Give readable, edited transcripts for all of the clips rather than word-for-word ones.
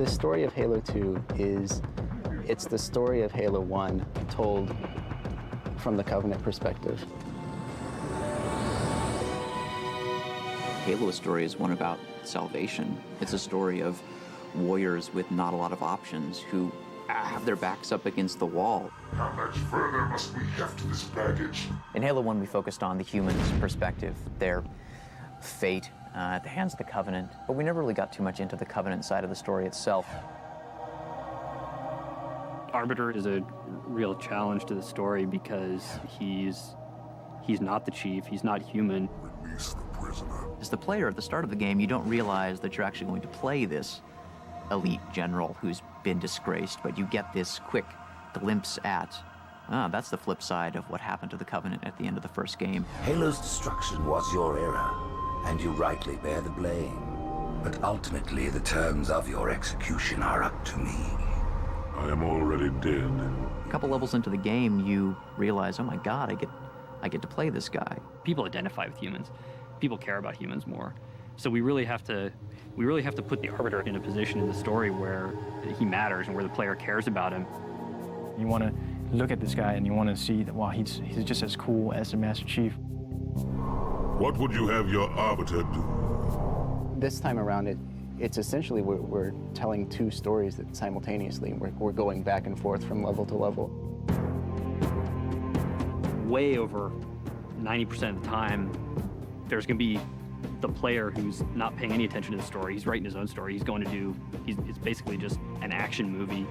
The story of Halo 2 it's the story of Halo 1 told from the Covenant perspective. Halo's story is one about salvation. It's a story of warriors with not a lot of options who have their backs up against the wall. How much further must we heft this baggage? In Halo 1, we focused on the humans' perspective, their fate at the hands of the Covenant, but we never really got too much into the Covenant side of the story itself. Arbiter is a real challenge to the story because he's not the chief, he's not human. Release the prisoner. As the player at the start of the game, you don't realize that you're actually going to play this elite general who's been disgraced, but you get this quick glimpse at, that's the flip side of what happened to the Covenant at the end of the first game. Halo's destruction was your error, and you rightly bear the blame. But ultimately, the terms of your execution are up to me. I am already dead. A couple levels into the game, you realize, oh my God, I get to play this guy. People identify with humans. People care about humans more. So we really have to put the Arbiter in a position in the story where he matters and where the player cares about him. You want to look at this guy and you want to see that, wow, he's just as cool as the Master Chief. What would you have your Arbiter do? This time around, it's essentially we're telling two stories that simultaneously. We're going back and forth from level to level. Way over 90% of the time, there's going to be the player who's not paying any attention to the story. He's writing his own story. It's basically just an action movie.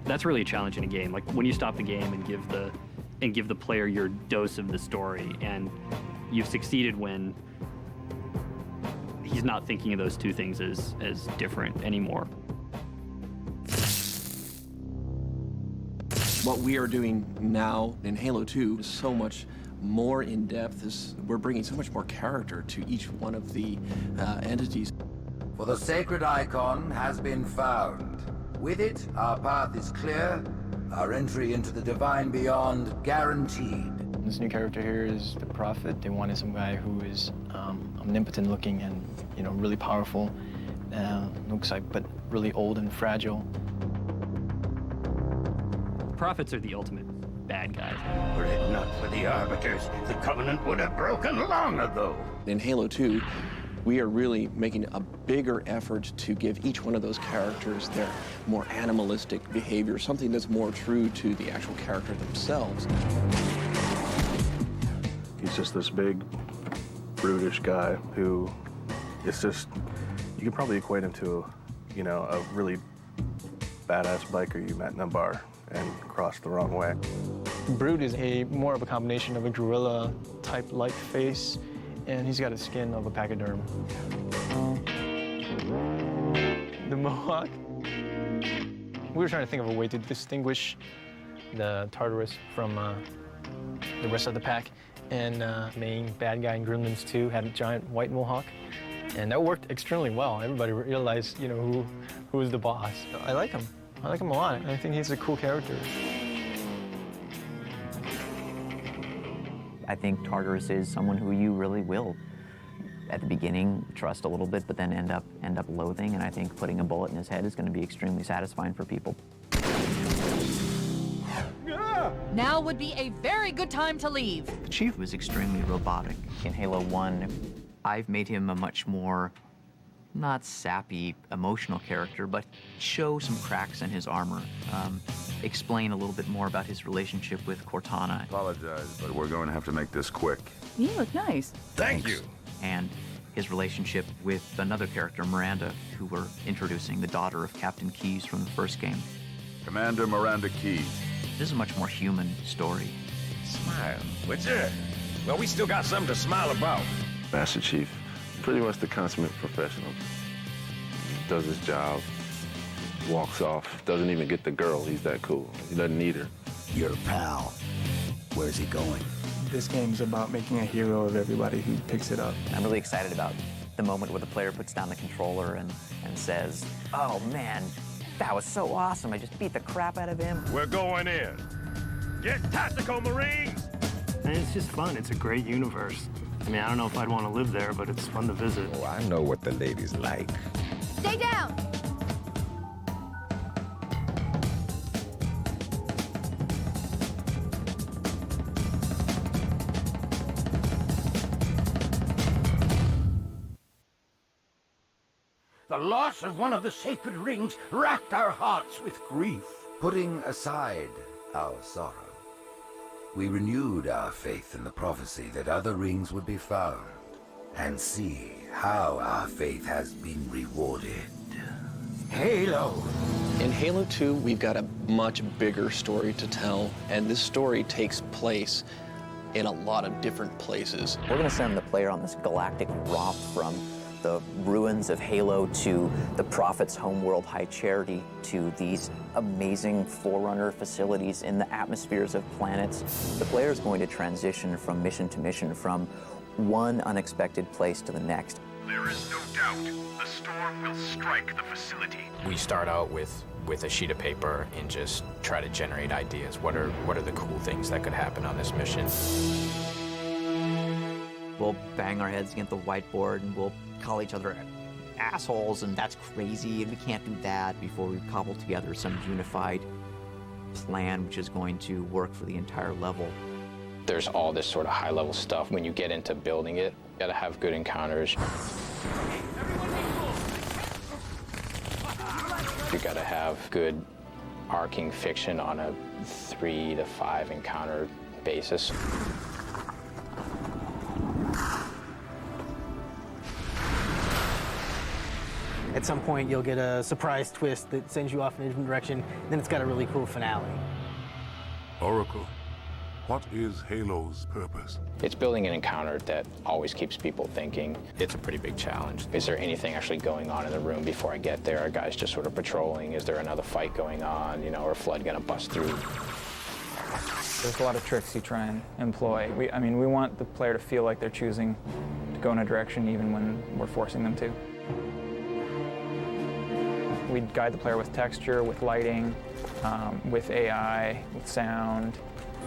That's really a challenge in a game. Like when you stop the game and give the player your dose of the story, and you've succeeded when he's not thinking of those two things as different anymore. What we are doing now in Halo 2 is so much more in depth. We're bringing so much more character to each one of the entities. For the sacred icon has been found. With it, our path is clear, our entry into the divine beyond guaranteed. This new character here is the Prophet. They wanted some guy who is omnipotent looking and, really powerful. Looks like, but really old and fragile. Prophets are the ultimate bad guys. Were it not for the Arbiters, the Covenant would have broken long ago. In Halo 2, we are really making a bigger effort to give each one of those characters their more animalistic behavior, something that's more true to the actual character themselves. He's just this big, brutish guy who is just, you could probably equate him to, a really badass biker you met in a bar and crossed the wrong way. Brute is more of a combination of a gorilla type like face, and he's got a skin of a pachyderm. The Mohawk. We were trying to think of a way to distinguish the Tartarus from the rest of the pack, and main bad guy in Gremlins 2 had a giant white Mohawk, and that worked extremely well. Everybody realized, who was the boss. I like him. I like him a lot. I think he's a cool character. I think Tartarus is someone who you really will, at the beginning, trust a little bit, but then end up loathing, and I think putting a bullet in his head is going to be extremely satisfying for people. Now would be a very good time to leave. The Chief was extremely robotic. In Halo 1, I've made him a much more, not sappy, emotional character, but show some cracks in his armor. Explain a little bit more about his relationship with Cortana. Apologize, but we're going to have to make this quick. You look nice. Thank you. And his relationship with another character, Miranda, who we're introducing, the daughter of Captain Keyes from the first game. Commander Miranda Keyes. This is a much more human story. Smile, would you? Well, we still got something to smile about. Master Chief, pretty much the consummate professional. Does his job, walks off, doesn't even get the girl. He's that cool. He doesn't need her. Your pal. Where's he going? This game's about making a hero of everybody who picks it up. I'm really excited about the moment where the player puts down the controller and says, oh man, that was so awesome. I just beat the crap out of him. We're going in. Get tactical, Marines! And it's just fun. It's a great universe. I mean, I don't know if I'd want to live there, but it's fun to visit. Oh, I know what the ladies like. Stay down! The loss of one of the sacred rings racked our hearts with grief. Putting aside our sorrow, we renewed our faith in the prophecy that other rings would be found, and see how our faith has been rewarded. Halo! In Halo 2, we've got a much bigger story to tell, and this story takes place in a lot of different places. We're going to send the player on this galactic romp from the ruins of Halo to the Prophet's homeworld, High Charity, to these amazing Forerunner facilities in the atmospheres of planets. The player is going to transition from mission to mission, from one unexpected place to the next. There is no doubt the storm will strike the facility. We start out with a sheet of paper and just try to generate ideas. What are the cool things that could happen on this mission? We'll bang our heads against the whiteboard and we'll call each other assholes, and that's crazy, and we can't do that, before we cobble together some unified plan which is going to work for the entire level. There's all this sort of high-level stuff. When you get into building it, you gotta have good encounters. You gotta have good arcing fiction on a 3 to 5 encounter basis. At some point, you'll get a surprise twist that sends you off in a different direction, and then it's got a really cool finale. Oracle, what is Halo's purpose? It's building an encounter that always keeps people thinking. It's a pretty big challenge. Is there anything actually going on in the room before I get there? Are guys just sort of patrolling? Is there another fight going on? You know, or a flood gonna bust through? There's a lot of tricks you try and employ. We want the player to feel like they're choosing to go in a direction even when we're forcing them to. We guide the player with texture, with lighting, with AI, with sound.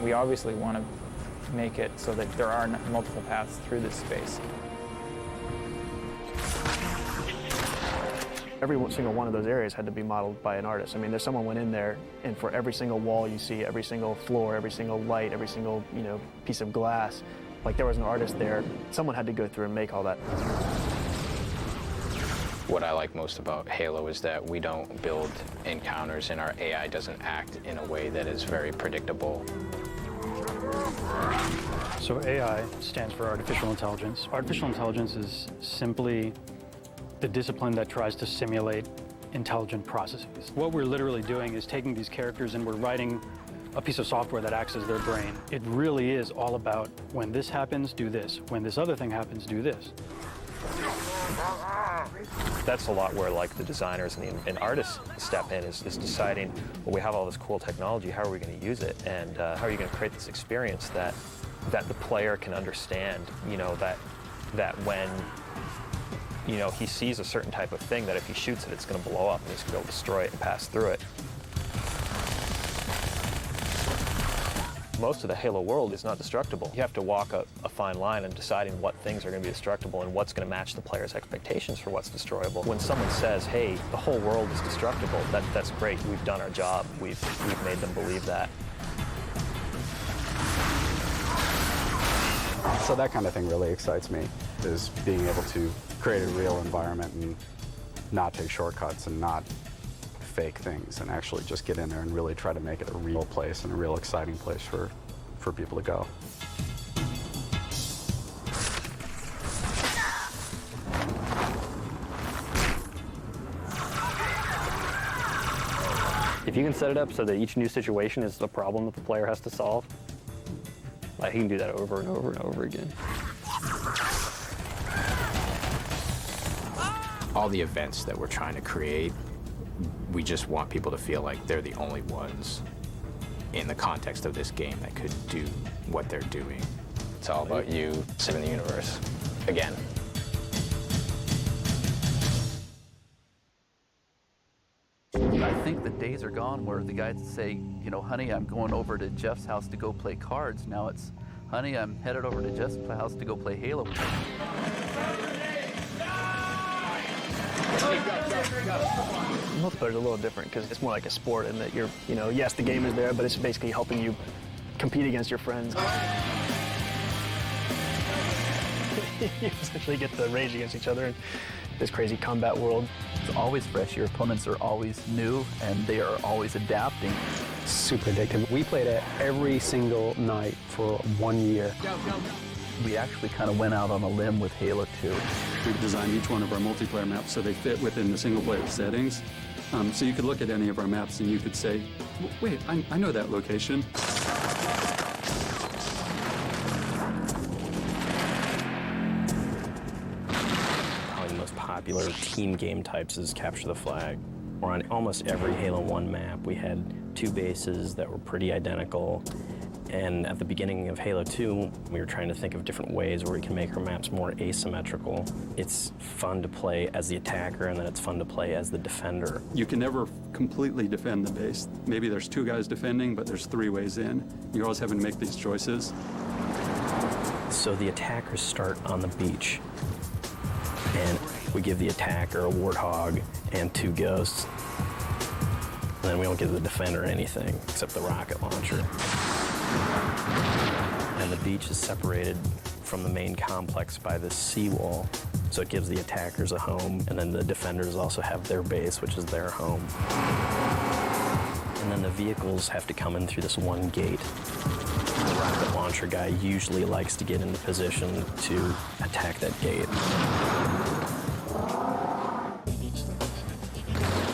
We obviously want to make it so that there are multiple paths through this space. Every single one of those areas had to be modeled by an artist. I mean, there's someone went in there, and for every single wall you see, every single floor, every single light, every single piece of glass, like there was an artist there. Someone had to go through and make all that. What I like most about Halo is that we don't build encounters and our AI doesn't act in a way that is very predictable. So AI stands for artificial intelligence. Artificial intelligence is simply the discipline that tries to simulate intelligent processes. What we're literally doing is taking these characters and we're writing a piece of software that acts as their brain. It really is all about, when this happens, do this. When this other thing happens, do this. That's a lot where the designers and artists step in, is deciding, well, we have all this cool technology, how are we going to use it? And how are you going to create this experience that the player can understand, that when, he sees a certain type of thing, that if he shoots it, it's going to blow up and he's going to be able to destroy it and pass through it. Most of the Halo world is not destructible. You have to walk a fine line in deciding what things are going to be destructible and what's going to match the player's expectations for what's destroyable. When someone says, hey, the whole world is destructible, that's great. We've done our job. We've made them believe that. So that kind of thing really excites me, is being able to create a real environment and not take shortcuts and not fake things, and actually just get in there and really try to make it a real place and a real exciting place for people to go. If you can set it up so that each new situation is the problem that the player has to solve, he can do that over and over and over again. All the events that we're trying to create, we just want people to feel like they're the only ones in the context of this game that could do what they're doing. It's all about you saving the universe. Again. I think the days are gone where the guys say, honey, I'm going over to Jeff's house to go play cards. Now it's, honey, I'm headed over to Jeff's house to go play Halo. Multiplayer is a little different because it's more like a sport in that you're, yes, the game is there, but it's basically helping you compete against your friends. You essentially get to rage against each other and this crazy combat world. It's always fresh. Your opponents are always new, and they are always adapting. Super addictive. We played it every single night for 1 year. We actually kind of went out on a limb with Halo 2. We've designed each one of our multiplayer maps so they fit within the single-player settings. So you could look at any of our maps and you could say, wait, I know that location. Probably the most popular team game types is Capture the Flag. On almost every Halo 1 map, we had 2 bases that were pretty identical. And at the beginning of Halo 2, we were trying to think of different ways where we can make our maps more asymmetrical. It's fun to play as the attacker, and then it's fun to play as the defender. You can never completely defend the base. Maybe there's 2 guys defending, but there's 3 ways in. You're always having to make these choices. So the attackers start on the beach, and we give the attacker a warthog and 2 ghosts. And then we don't give the defender anything except the rocket launcher. And the beach is separated from the main complex by this seawall, so it gives the attackers a home, and then the defenders also have their base, which is their home. And then the vehicles have to come in through this one gate. The rocket launcher guy usually likes to get into position to attack that gate.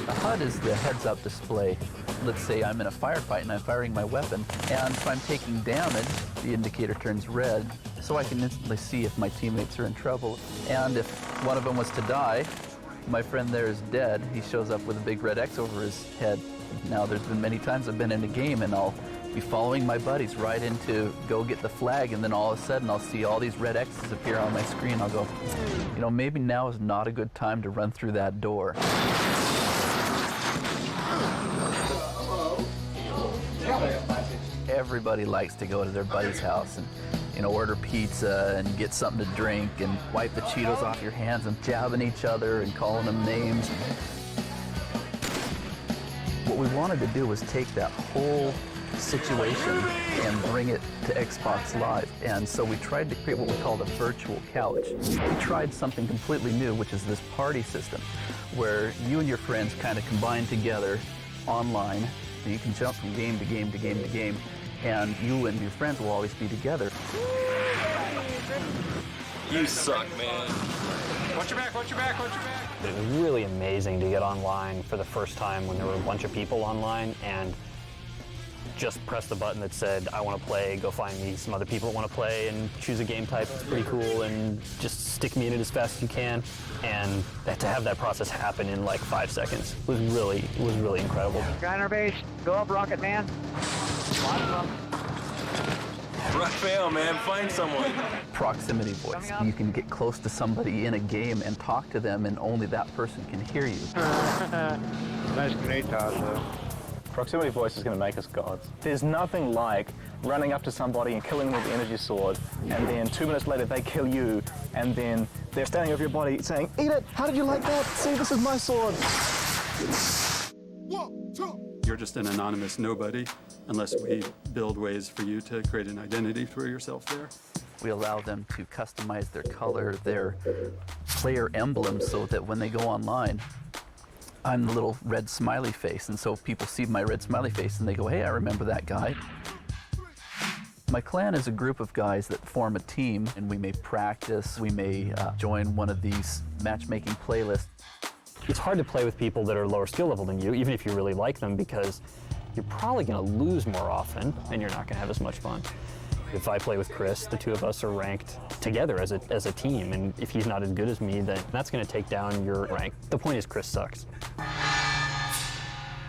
The HUD is the heads-up display. Let's say I'm in a firefight and I'm firing my weapon, and if I'm taking damage, the indicator turns red, so I can instantly see if my teammates are in trouble. And if one of them was to die, my friend there is dead. He shows up with a big red X over his head. Now, there's been many times I've been in a game and I'll be following my buddies right into go get the flag, and then all of a sudden I'll see all these red X's appear on my screen. I'll go, you know, maybe now is not a good time to run through that door. Everybody likes to go to their buddy's house and, you know, order pizza and get something to drink and wipe the Cheetos off your hands and jabbing each other and calling them names. What we wanted to do was take that whole situation and bring it to Xbox Live. And so we tried to create what we called a virtual couch. We tried something completely new, which is this party system, where you and your friends kind of combine together online. And you can jump from game to game to game to game, and you and your friends will always be together. You suck, man. Watch your back, watch your back, watch your back. It was really amazing to get online for the first time when there were a bunch of people online and just press the button that said, I want to play, go find me some other people that want to play and choose a game type that's pretty cool and just stick me in it as fast as you can. And to have that process happen in like 5 seconds was really incredible. Guy in our base, go up, Rocket Man. Lots of them. Raphael, man, find someone. Proximity voice. You can get close to somebody in a game and talk to them, and only that person can hear you. Nice grenade toss, though. Proximity voice is going to make us gods. There's nothing like running up to somebody and killing them with the energy sword, and then 2 minutes later they kill you, and then they're standing over your body saying, "Eat it! How did you like that? See, this is my sword." You're just an anonymous nobody unless we build ways for you to create an identity for yourself there. We allow them to customize their color, their player emblem, so that when they go online, I'm the little red smiley face, and so people see my red smiley face and they go, hey, I remember that guy. My clan is a group of guys that form a team, and we may practice, we may join one of these matchmaking playlists. It's hard to play with people that are lower skill level than you, even if you really like them, because you're probably going to lose more often and you're not going to have as much fun. If I play with Chris, the 2 of us are ranked together as a team, and if he's not as good as me, then that's going to take down your rank. The point is Chris sucks.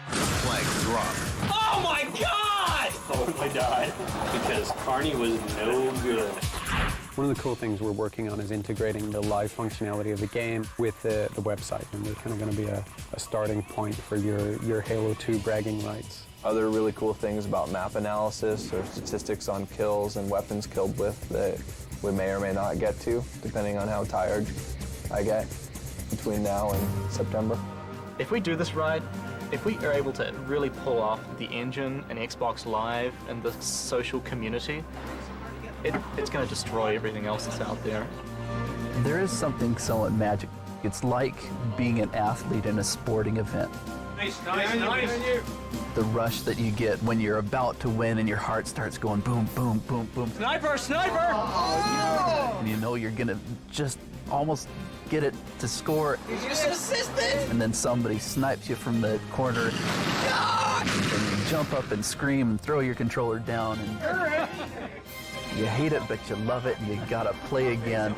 Flag drop. Oh my God! Oh, I died because Carney was no good. One of the cool things we're working on is integrating the live functionality of the game with the website, and we're kind of going to be a starting point for your Halo 2 bragging rights. Other really cool things about map analysis or statistics on kills and weapons killed with that we may or may not get to, depending on how tired I get between now and September. If we do this right, if we are able to really pull off the engine and Xbox Live and the social community, it's going to destroy everything else that's out there. There is something somewhat magic It's like being an athlete in a sporting event. Nice. The rush that you get when you're about to win and your heart starts going boom, boom, boom, boom. Sniper! And you know you're gonna just almost get it to score. You just assisted! And then somebody snipes you from the corner. And you jump up and scream and throw your controller down. And you hate it, but you love it, and you gotta play again.